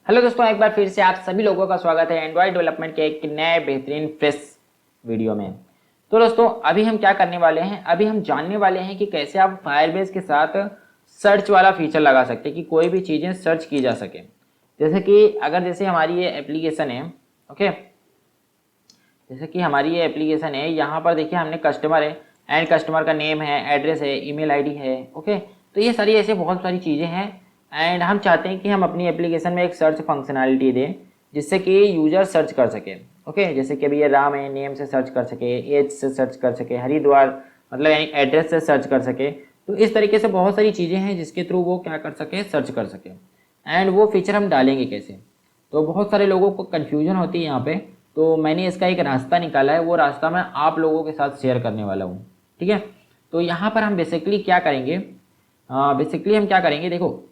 Hello दोस्तों, एक बार फिर से आप सभी लोगों का स्वागत है एंड्रॉइड डेवलपमेंट के एक नए बेहतरीन फ्रेश वीडियो में। तो दोस्तों, अभी हम क्या करने वाले हैं, अभी हम जानने वाले हैं कि कैसे आप फायरबेस के साथ सर्च वाला फीचर लगा सकते हैं कि कोई भी चीज़ें सर्च की जा सके। जैसे कि जैसे हमारी ये एप्लीकेशन है, ओके, जैसे कि हमारी ये एप्लीकेशन है, यहाँ पर देखिए हमने कस्टमर है एंड कस्टमर का नेम है, एड्रेस है, ईमेल आईडी है, ओके। तो ये सारी ऐसे बहुत सारी चीज़ें हैं एंड हम चाहते हैं कि हम अपनी एप्लीकेशन में एक सर्च फंक्शनैलिटी दें जिससे कि यूजर सर्च कर सके, ओके। जैसे कि अभी ये राम है, नेम से सर्च कर सके, एज से सर्च कर सके, हरिद्वार मतलब यानी एड्रेस से सर्च कर सके। तो इस तरीके से बहुत सारी चीज़ें हैं जिसके थ्रू वो क्या कर सके, सर्च कर सके। एंड वो फीचर हम डालेंगे कैसे, तो बहुत सारे लोगों को कन्फ्यूजन होती है यहाँ पे। तो मैंने इसका एक रास्ता निकाला है, वो रास्ता मैं आप लोगों के साथ शेयर करने वाला हूँ, ठीक है। तो यहाँ पर हम बेसिकली क्या करेंगे, हम क्या करेंगे, देखो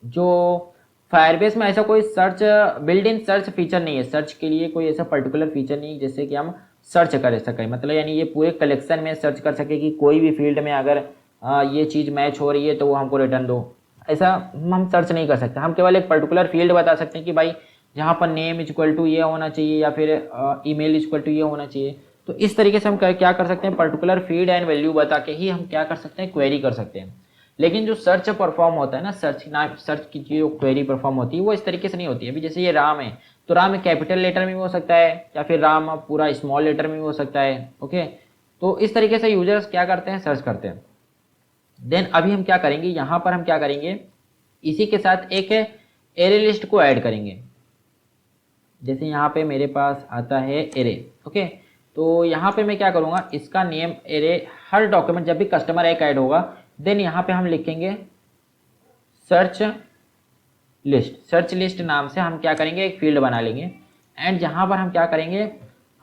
जो फायरबेस में ऐसा कोई search build in search feature नहीं है, सर्च के लिए कोई ऐसा पर्टिकुलर फीचर नहीं जैसे कि हम सर्च कर सकें, मतलब यानी ये पूरे कलेक्शन में सर्च कर सके कि कोई भी फील्ड में अगर ये चीज़ मैच हो रही है तो वो हमको रिटर्न दो। ऐसा हम सर्च नहीं कर सकते। हम केवल एक पर्टिकुलर फील्ड बता सकते हैं कि भाई जहाँ पर नेम इज इक्वल टू ये होना चाहिए या फिर ईमेल इज इक्वल टू ये होना चाहिए। तो इस तरीके से हम क्या कर सकते हैं, पर्टिकुलर फील्ड एंड वैल्यू बता के ही हम क्या कर सकते हैं, क्वेरी कर सकते हैं। लेकिन जो सर्च परफॉर्म होता है ना, सर्च की जो क्वेरी परफॉर्म होती है वो इस तरीके से नहीं होती है। अभी जैसे ये राम है तो राम कैपिटल लेटर में भी हो सकता है या फिर राम पूरा स्मॉल लेटर में भी हो सकता है, ओके। तो इस तरीके से यूजर्स क्या करते हैं, सर्च करते हैं। देन अभी हम क्या करेंगे, यहाँ पर हम क्या करेंगे, इसी के साथ एक एरे लिस्ट को ऐड करेंगे। जैसे यहाँ पे मेरे पास आता है एरे, ओके। तो यहाँ पे मैं क्या करूँगा, इसका नेम एरे, हर डॉक्यूमेंट जब भी कस्टमर एक ऐड होगा देन यहाँ पे हम लिखेंगे सर्च लिस्ट नाम से हम क्या करेंगे, एक फील्ड बना लेंगे। एंड जहाँ पर हम क्या करेंगे,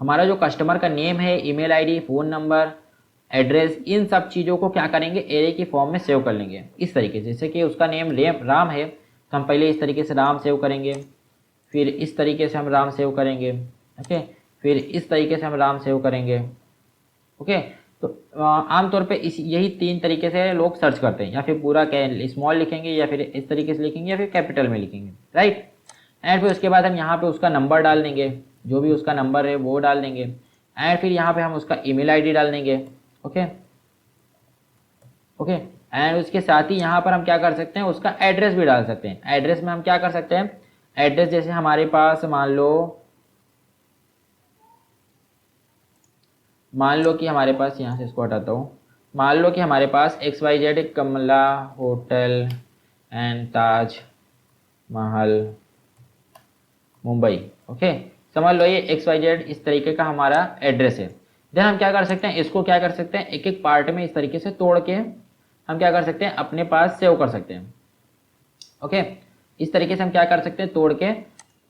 हमारा जो कस्टमर का नेम है, email ID, phone number, address, इन सब चीज़ों को क्या करेंगे, एरे की फॉर्म में सेव कर लेंगे इस तरीके से। जैसे कि उसका नेम राम है तो हम पहले इस तरीके से राम सेव करेंगे, फिर इस तरीके से हम राम सेव करेंगे, ओके, फिर इस तरीके से हम राम सेव करेंगे, ओके। तो आमतौर पे यही 3 तरीके से लोग सर्च करते हैं, या फिर पूरा स्मॉल लिखेंगे या फिर इस तरीके से लिखेंगे या फिर कैपिटल में लिखेंगे, राइट। एंड फिर उसके बाद हम यहाँ पे उसका नंबर डाल देंगे, जो भी उसका नंबर है वो डाल देंगे। एंड फिर यहाँ पे हम उसका ईमेल आईडी डाल देंगे, ओके ओके। एंड उसके साथ ही यहाँ पर हम क्या कर सकते हैं, उसका एड्रेस भी डाल सकते हैं। एड्रेस में हम क्या कर सकते हैं, एड्रेस जैसे हमारे पास मान लो कि हमारे पास, यहाँ से इसको हटाता हूँ, मान लो कि हमारे पास XYZ Kamala hotel and Taj Mahal Mumbai, okay. समझ लो ये XYZ इस तरीके का हमारा एड्रेस है। देन हम क्या कर सकते हैं, इसको क्या कर सकते हैं, एक एक पार्ट में इस तरीके से तोड़ के हम क्या कर सकते हैं, अपने पास सेव कर सकते हैं, ओके। इस तरीके से हम क्या कर सकते हैं, तोड़ के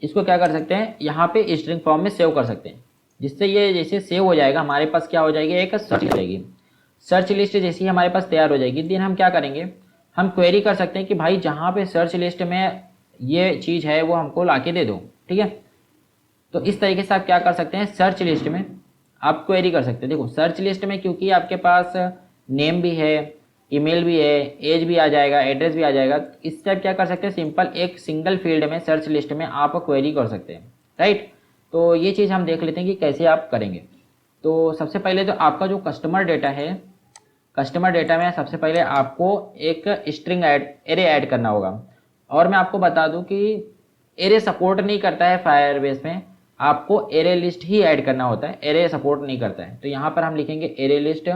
इसको क्या कर सकते हैं, यहाँ पे स्ट्रिंग फॉर्म में सेव कर सकते हैं। जिससे ये जैसे सेव हो जाएगा हमारे पास क्या हो जाएगी, एक सर्च हो जाएगी। सर्च लिस्ट जैसी हमारे पास तैयार हो जाएगी, दिन हम क्या करेंगे, हम क्वेरी कर सकते हैं कि भाई जहाँ पे सर्च लिस्ट में ये चीज़ है वो हमको ला के दे दो, ठीक है। तो इस तरीके से आप क्या कर सकते हैं, सर्च लिस्ट में आप क्वेरी कर सकते हैं। देखो सर्च लिस्ट में क्योंकि आपके पास नेम भी है, ईमेल भी है, एज भी आ जाएगा, एड्रेस भी आ जाएगा। इससे आप क्या कर सकते हैं, सिंपल एक सिंगल फील्ड में सर्च लिस्ट में आप क्वेरी कर सकते हैं, राइट। तो ये चीज़ हम देख लेते हैं कि कैसे आप करेंगे। तो सबसे पहले तो आपका जो कस्टमर डेटा है, कस्टमर डेटा में सबसे पहले आपको एक स्ट्रिंग एरे ऐड करना होगा। और मैं आपको बता दूं कि एरे सपोर्ट नहीं करता है फायरबेस में, आपको एरे लिस्ट ही ऐड करना होता है, एरे सपोर्ट नहीं करता है। तो यहाँ पर हम लिखेंगे एरे लिस्ट,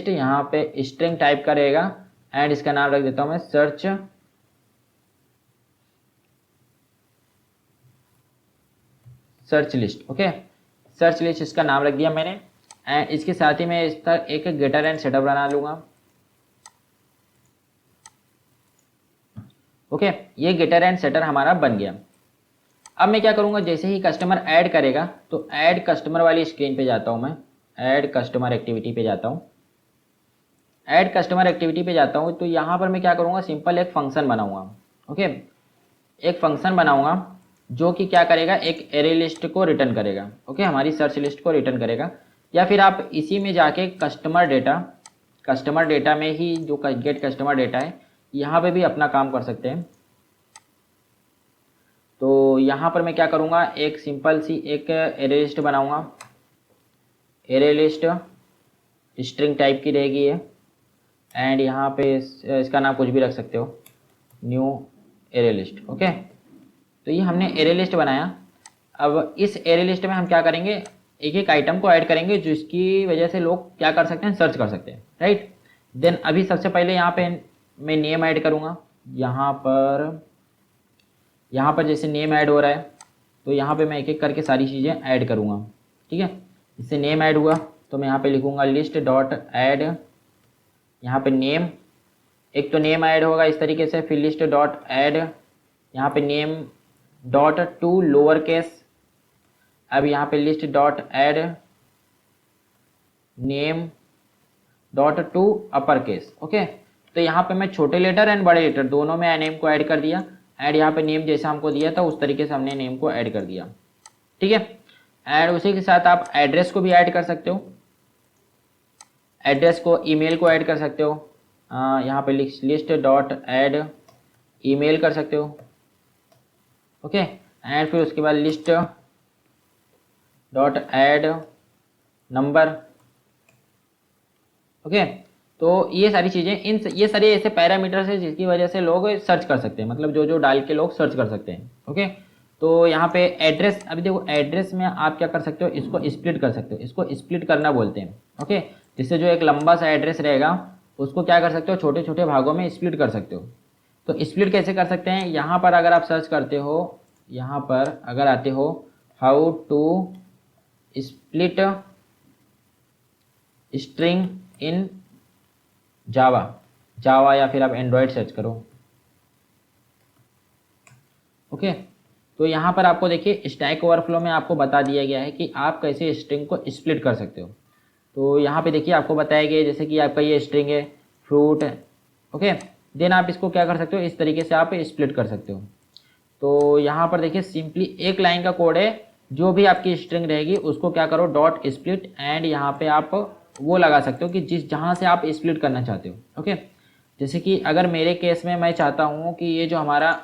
यहाँ पे स्ट्रिंग टाइप का रहेगा एंड इसका नाम रख देता हूँ मैं search list, okay. Search list इसका नाम रख दिया मैंने। एंड इसके साथ ही मैं इसका एक गेटर एंड सेटअप बना लूँगा, ओके। ये गेटर एंड सेटर हमारा बन गया। अब मैं क्या करूँगा, जैसे ही कस्टमर ऐड करेगा तो ऐड कस्टमर वाली स्क्रीन पे जाता हूँ मैं, ऐड कस्टमर एक्टिविटी पे जाता हूँ। ऐड कस्टमर एक्टिविटी पे जाता हूँ तो यहाँ पर मैं क्या करूँगा, सिंपल एक फंक्शन बनाऊँगा, ओके। एक फंक्शन बनाऊँगा जो कि क्या करेगा, एक एरे लिस्ट को रिटर्न करेगा, ओके, हमारी सर्च लिस्ट को रिटर्न करेगा। या फिर आप इसी में जाके कस्टमर डेटा में ही जो गेट कस्टमर डेटा है यहाँ पे भी अपना काम कर सकते हैं। तो यहाँ पर मैं क्या करूँगा, एक सिंपल सी एक एरे लिस्ट बनाऊँगा। एरे लिस्ट स्ट्रिंग टाइप की रहेगी ये, एंड यहाँ पे इसका नाम कुछ भी रख सकते हो, न्यू एरे लिस्ट। ओके, तो ये हमने एरे लिस्ट बनाया। अब इस एरे लिस्ट में हम क्या करेंगे, एक एक आइटम को ऐड करेंगे जिसकी वजह से लोग क्या कर सकते हैं, सर्च कर सकते हैं, राइट। देन अभी सबसे पहले यहाँ पे मैं नेम ऐड करूँगा। यहाँ पर जैसे नेम ऐड हो रहा है, तो यहाँ पे मैं एक एक करके सारी चीज़ें ऐड करूँगा, ठीक है। इससे नेम ऐड हुआ तो मैं यहाँ पे लिखूँगा लिस्ट डॉट ऐड, यहाँ पे नेम, एक तो नेम ऐड होगा इस तरीके से, फिर लिस्ट डॉट ऐड, यहाँ पे name dot to lower case, अब यहाँ पे list dot add name dot to upper case. Okay, तो यहाँ पे मैं छोटे लेटर एंड बड़े लेटर दोनों में नेम को ऐड कर दिया, एंड यहाँ पे नेम जैसा हमको दिया था उस तरीके से हमने नेम को ऐड कर दिया, ठीक है। एंड उसी के साथ आप एड्रेस को भी ऐड कर सकते हो, एड्रेस को, ईमेल को ऐड कर सकते हो। यहाँ पे लिस्ट डॉट ऐड ईमेल कर सकते हो, ओके। एंड फिर उसके बाद list dot add number, okay. तो ये सारी चीज़ें, ये सारे ऐसे पैरामीटर्स है जिसकी वजह से लोग सर्च कर सकते हैं, मतलब जो जो डाल के लोग सर्च कर सकते हैं, ओके। तो यहाँ पे एड्रेस, अभी देखो एड्रेस में आप क्या कर सकते हो, इसको स्प्लिट कर सकते हो, इसको स्प्लिट करना बोलते हैं, ओके। जिससे जो एक लंबा सा एड्रेस रहेगा उसको क्या कर सकते हो, छोटे छोटे भागों में स्प्लिट कर सकते हो। तो स्प्लिट कैसे कर सकते हैं, यहाँ पर अगर आप सर्च करते हो, यहाँ पर अगर आते हो how to split string in Java या फिर आप एंड्रॉयड सर्च करो, ओके। तो यहाँ पर आपको देखिए स्टैक ओवरफ्लो में आपको बता दिया गया है कि आप कैसे स्ट्रिंग को स्प्लिट कर सकते हो। तो यहाँ पे देखिए आपको बताया गया है जैसे कि आपका ये स्ट्रिंग है फ्रूट, ओके। देन आप इसको क्या कर सकते हो, इस तरीके से आप स्प्लिट कर सकते हो। तो यहाँ पर देखिए सिंपली एक लाइन का कोड है, जो भी आपकी स्ट्रिंग रहेगी उसको क्या करो डॉट स्प्लिट, एंड यहाँ पे आप वो लगा सकते हो कि जहाँ से आप स्प्लिट करना चाहते हो, ओके। जैसे कि अगर मेरे केस में मैं चाहता हूँ कि ये जो हमारा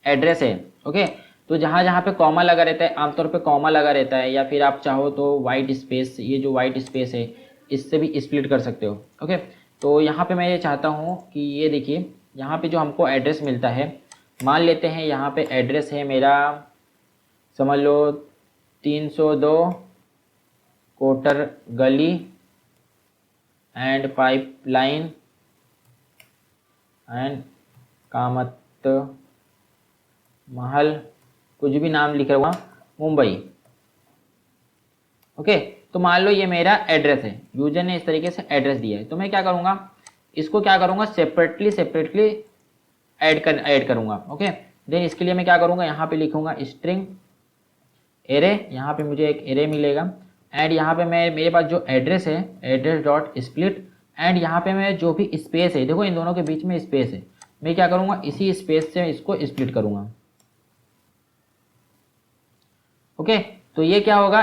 एड्रेस है, ओके, तो जहाँ जहाँ पे कॉमा लगा रहता है, आमतौर पे कॉमा लगा रहता है, या फिर आप चाहो तो वाइट स्पेस, ये जो वाइट स्पेस है इससे भी स्प्लिट कर सकते हो, ओके। तो यहाँ पे मैं ये चाहता हूँ कि ये देखिए यहाँ पे जो हमको एड्रेस मिलता है, मान लेते हैं यहाँ पे एड्रेस है मेरा, समझ लो 302 कोटर गली एंड पाइपलाइन एंड कामत महल, कुछ भी नाम लिख रहा मुंबई, ओके। तो मान लो ये मेरा एड्रेस है, यूजर ने इस तरीके से एड्रेस दिया है, तो मैं क्या करूँगा, इसको क्या करूँगा सेपरेटली ऐड करूँगा, ओके। देन इसके लिए मैं क्या करूँगा, यहाँ पे लिखूँगा स्ट्रिंग एरे, यहाँ पे मुझे एक एरे मिलेगा, एंड यहाँ पे मेरे पास जो एड्रेस है एड्रेस डॉट स्प्लिट, एंड यहाँ पे मैं जो भी स्पेस है, देखो इन दोनों के बीच में स्पेस है, मैं क्या करूँगा इसी स्पेस से इसको स्प्लिट करूँगा, ओके। तो ये क्या होगा,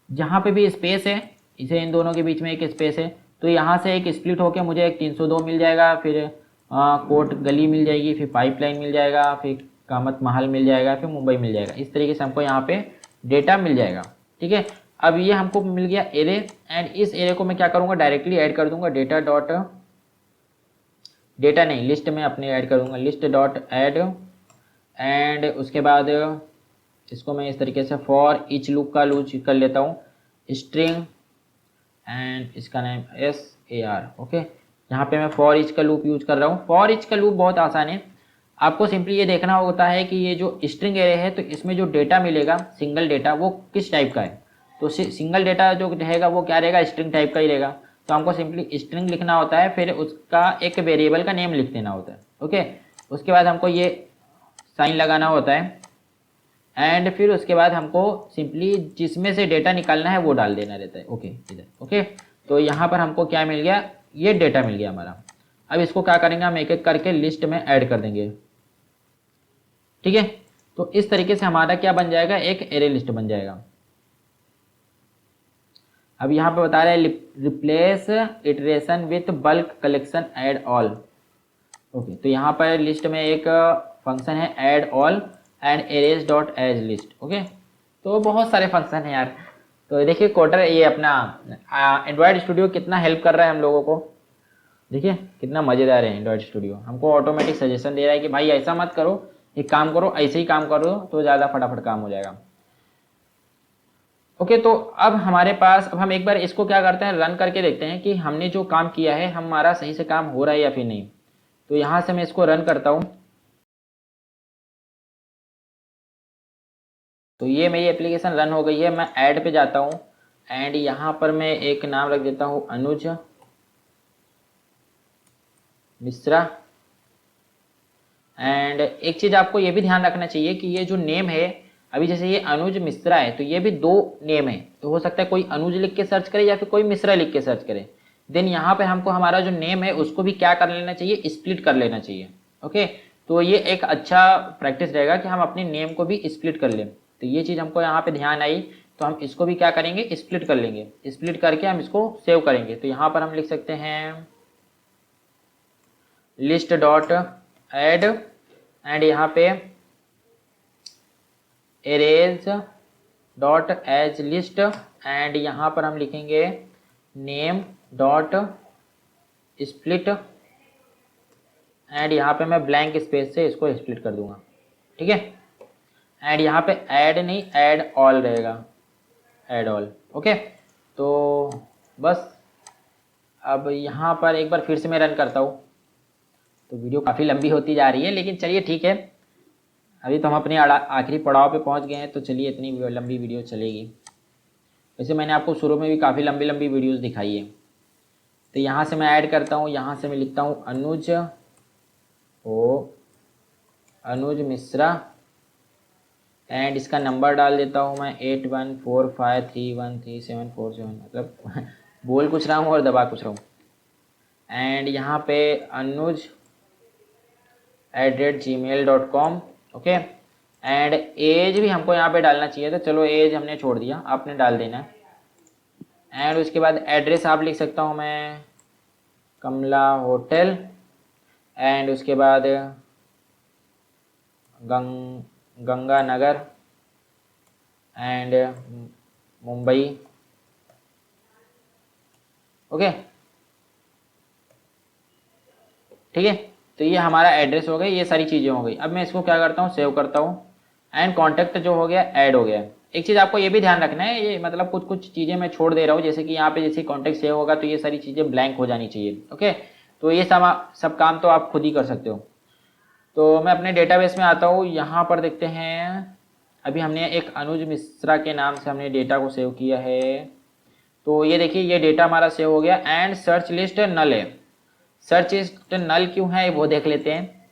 जहाँ पे भी स्पेस है, इसे इन दोनों के बीच में एक स्पेस है, तो यहाँ से एक स्प्लिट होके मुझे एक 302 मिल जाएगा, फिर कोट गली मिल जाएगी, फिर पाइपलाइन मिल जाएगा, फिर कामत महल मिल जाएगा, फिर मुंबई मिल जाएगा। इस तरीके से हमको यहाँ पे डेटा मिल जाएगा, ठीक है। अब ये हमको मिल गया एरे, एंड इस एरे को मैं क्या करूँगा डायरेक्टली ऐड कर दूंगा डेटा नहीं, लिस्ट में अपने ऐड करूँगा, लिस्ट डॉट ऐड, एंड उसके बाद इसको मैं इस तरीके से फॉर ईच लूप का यूज कर लेता हूँ, स्ट्रिंग एंड इसका नाम SAR, ओके। यहाँ पे मैं फॉर ईच का लूप यूज कर रहा हूँ। फॉर ईच का लूप बहुत आसान है, आपको सिंपली ये देखना होता है कि ये जो स्ट्रिंग एरे है तो इसमें जो डेटा मिलेगा सिंगल डेटा वो किस टाइप का है। तो सिंगल डेटा जो रहेगा वो क्या रहेगा, स्ट्रिंग टाइप का ही रहेगा। तो हमको सिंपली स्ट्रिंग लिखना होता है, फिर उसका एक वेरिएबल का नेम लिख देना होता है, ओके। उसके बाद हमको ये साइन लगाना होता है, एंड फिर उसके बाद हमको सिंपली जिसमें से डेटा निकालना है वो डाल देना रहता है, ओके इधर, ओके। तो यहाँ पर हमको क्या मिल गया, ये डेटा मिल गया हमारा। अब इसको क्या करेंगे, हम एक एक करके लिस्ट में ऐड कर देंगे, ठीक है। तो इस तरीके से हमारा क्या बन जाएगा, एक एरे लिस्ट बन जाएगा। अब यहाँ पे बता रहे हैं replace iteration with bulk collection add all, okay, तो यहाँ पर लिस्ट में एक फंक्शन है add all and arrays dot as list. Okay, तो बहुत सारे फंक्शन हैं यार। तो देखिए कोटर ये अपना एंड्रॉयड स्टूडियो कितना हेल्प कर रहा है हम लोगों को। देखिए कितना मज़ेदार है एंड्रॉयड स्टूडियो, हमको ऑटोमेटिक सजेशन दे रहा है कि भाई ऐसा मत करो, एक काम करो, ऐसे ही काम करो तो ज़्यादा फटाफट काम हो जाएगा। ओके, तो अब हमारे पास, अब हम एक बार इसको क्या करते हैं, रन करके देखते हैं कि हमने जो काम किया है हमारा सही से काम हो रहा है या फिर नहीं। तो यहाँ से मैं इसको रन करता हूँ। तो ये मेरी एप्लीकेशन रन हो गई है। मैं ऐड पे जाता हूँ एंड यहाँ पर मैं एक नाम रख देता हूँ अनुज मिश्रा। एंड एक चीज़ आपको ये भी ध्यान रखना चाहिए कि ये जो नेम है, अभी जैसे ये अनुज मिश्रा है तो ये भी दो नेम है, तो हो सकता है कोई अनुज लिख के सर्च करे या फिर कोई मिश्रा लिख के सर्च करे। देन यहाँ पे हमको हमारा जो नेम है उसको भी क्या कर लेना चाहिए, स्प्लिट कर लेना चाहिए। ओके, तो ये एक अच्छा प्रैक्टिस रहेगा कि हम अपने नेम को भी स्प्लिट कर लें। तो ये चीज़ हमको यहाँ पे ध्यान आई, तो हम इसको भी क्या करेंगे, स्प्लिट कर लेंगे। स्प्लिट करके हम इसको सेव करेंगे। तो यहाँ पर हम लिख सकते हैं लिस्ट डॉट एड एंड यहाँ पे arrays dot as list and यहाँ पर हम लिखेंगे नेम डॉट स्प्लिट एंड यहाँ पे मैं ब्लैंक स्पेस से इसको स्प्लिट कर दूंगा। ठीक है, एंड यहाँ पे ऐड नहीं, ऐड ऑल रहेगा, ऐड ऑल। ओके, तो बस अब यहाँ पर एक बार फिर से मैं रन करता हूँ। तो वीडियो काफ़ी लंबी होती जा रही है, लेकिन चलिए ठीक है, अभी तो हम अपने आखिरी पड़ाव पे पहुँच गए हैं, तो चलिए इतनी लंबी वीडियो चलेगी। वैसे मैंने आपको शुरू में भी काफ़ी लंबी लंबी वीडियोस दिखाई है। तो यहाँ से मैं ऐड करता हूँ, यहाँ से मैं लिखता हूँ अनुज मिश्रा एंड इसका नंबर डाल देता हूँ मैं 8145313747, मतलब बोल कुछ रहा हूँ और दबा कुछ रहा हूँ। एंड यहाँ पे anuj@gmail.com। ओके, एंड एज भी हमको यहाँ पे डालना चाहिए, तो चलो एज हमने छोड़ दिया, आपने डाल देना। एंड उसके बाद एड्रेस आप लिख सकता हूँ मैं कमला होटल एंड उसके बाद गंगा नगर एंड मुंबई। ओके, ठीक है, तो ये हमारा एड्रेस हो गया, ये सारी चीज़ें हो गई। अब मैं इसको क्या करता हूँ, सेव करता हूँ एंड कॉन्टैक्ट जो हो गया ऐड हो गया। एक चीज़ आपको ये भी ध्यान रखना है, ये मतलब कुछ कुछ चीज़ें मैं छोड़ दे रहा हूँ, जैसे कि यहाँ पे जैसे कॉन्टैक्ट सेव होगा तो ये सारी चीज़ें ब्लैंक हो जानी चाहिए। ओके, तो ये सब काम तो आप खुद ही कर सकते हो। तो मैं अपने डेटाबेस में आता हूँ, यहाँ पर देखते हैं अभी हमने एक अनुज मिश्रा के नाम से हमने डेटा को सेव किया है। तो ये देखिए ये डेटा हमारा सेव हो गया एंड सर्च लिस्ट नल है। सर्च लिस्ट नल क्यों है वो देख लेते हैं।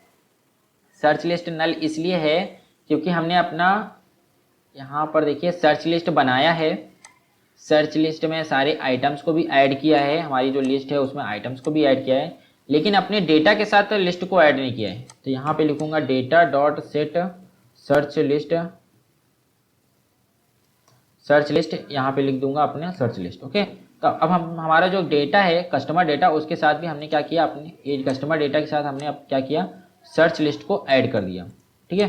सर्च लिस्ट नल इसलिए है क्योंकि हमने अपना यहाँ पर देखिए सर्च लिस्ट बनाया है, सर्च लिस्ट में सारे आइटम्स को भी ऐड किया है, हमारी जो लिस्ट है उसमें आइटम्स को भी ऐड किया है, लेकिन अपने डेटा के साथ लिस्ट को ऐड नहीं किया है। तो यहाँ पे लिखूंगा data dot set search list, यहाँ पे लिख दूंगा अपने सर्च लिस्ट। ओके, तो अब हम हमारा जो डेटा है कस्टमर डेटा, उसके साथ भी हमने क्या किया, अपने ये कस्टमर डेटा के साथ हमने अब क्या किया, सर्च लिस्ट को ऐड कर दिया। ठीक है,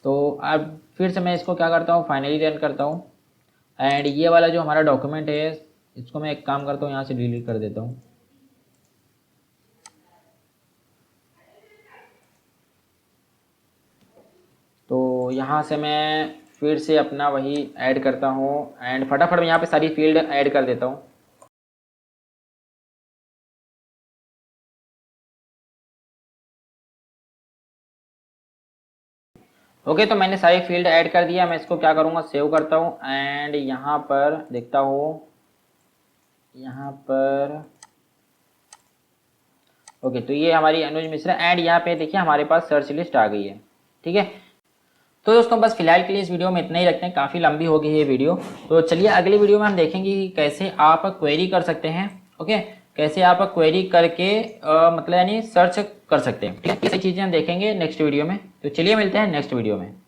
तो अब फिर से मैं इसको क्या करता हूँ, फाइनली रन करता हूँ एंड ये वाला जो हमारा डॉक्यूमेंट है इसको मैं एक काम करता हूँ, यहाँ से डिलीट कर देता हूँ। तो यहाँ से मैं फिर से अपना वही ऐड करता हूँ एंड फटाफट मैं यहाँ पे सारी फील्ड ऐड कर देता हूँ। ओके, तो मैंने सारी फील्ड ऐड कर दिया। मैं इसको क्या करूँगा, सेव करता हूँ एंड यहाँ पर देखता हूँ, यहाँ पर ओके, तो ये हमारी अनुज मिश्रा एंड यहाँ पे देखिए हमारे पास सर्च लिस्ट आ गई है। ठीक है, तो दोस्तों बस फिलहाल के लिए इस वीडियो में इतना ही रखते हैं, काफ़ी लंबी हो गई है ये वीडियो। तो चलिए अगली वीडियो में हम देखेंगे कि कैसे आप क्वेरी कर सकते हैं। ओके, कैसे आप क्वेरी करके मतलब यानी सर्च कर सकते हैं। ठीक है, ये चीज़ें हम देखेंगे नेक्स्ट वीडियो में। तो चलिए मिलते हैं नेक्स्ट वीडियो में।